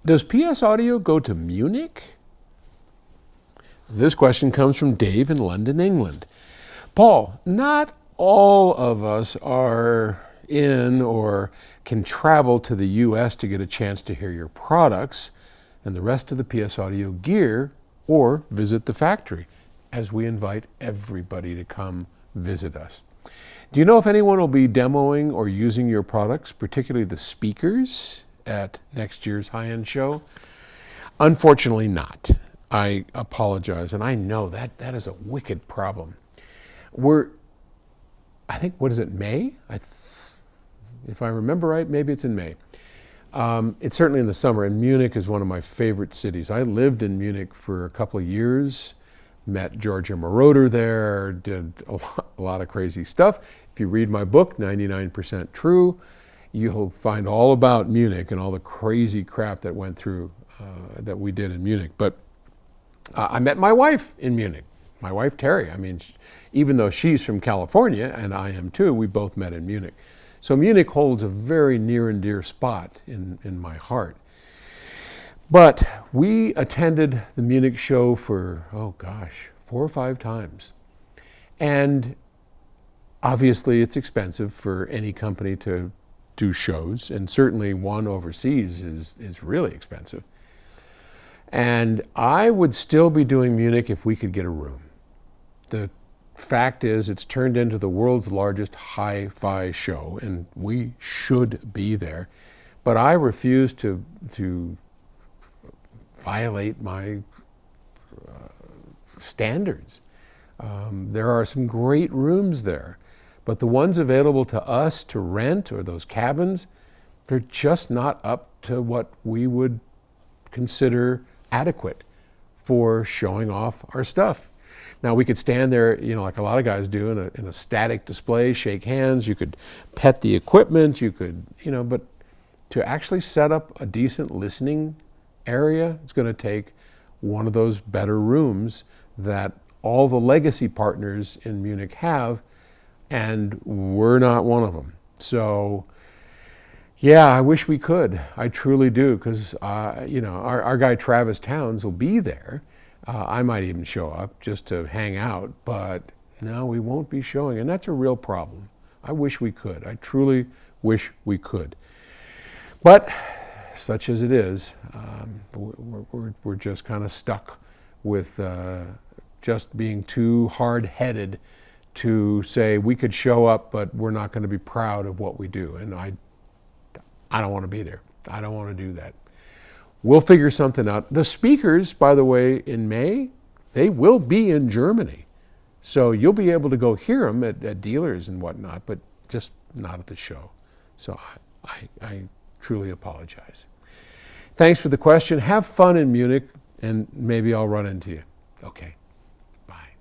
Does PS Audio go to Munich? This question comes from Dave in London, England. Paul, not all of us are in or can travel to the US to get a chance to hear your products and the rest of the PS Audio gear or visit the factory, as we invite everybody to come visit us. Do you know if anyone will be demoing or using your products, particularly the speakers, at next year's high-end show? Unfortunately not. I apologize, and I know that is a wicked problem. I think, what is it, May? If I remember right, maybe it's in May. It's certainly in the summer, and Munich is one of my favorite cities. I lived in Munich for a couple of years, met Georgia Moroder there, did a lot of crazy stuff. If you read my book, 99% True, you'll find all about Munich and all the crazy crap that went through, that we did in Munich. But I met my wife in Munich, my wife Terry. I mean, even though she's from California, and I am too, we both met in Munich. So Munich holds a very near and dear spot in my heart. But we attended the Munich show for, 4 or 5 times. And obviously it's expensive for any company to do shows, and certainly one overseas is really expensive. And I would still be doing Munich if we could get a room. The fact is, it's turned into the world's largest hi-fi show, and we should be there. But I refuse to violate my standards. There are some great rooms there, but the ones available to us to rent, or those cabins, they're just not up to what we would consider adequate for showing off our stuff. Now, we could stand there, like a lot of guys do, in a static display, shake hands, you could pet the equipment, you could, but to actually set up a decent listening area, it's going to take one of those better rooms that all the legacy partners in Munich have, and we're not one of them. So, yeah, I wish we could. I truly do, because our guy Travis Towns will be there. I might even show up just to hang out, but no, we won't be showing, and that's a real problem. I wish we could. I truly wish we could. But such as it is, we're just kind of stuck with just being too hard-headed to say we could show up, but we're not going to be proud of what we do. And I don't want to be there. I don't want to do that. We'll figure something out. The speakers, by the way, in May, they will be in Germany. So you'll be able to go hear them at dealers and whatnot, but just not at the show. So I truly apologize. Thanks for the question. Have fun in Munich, and maybe I'll run into you. Okay, bye.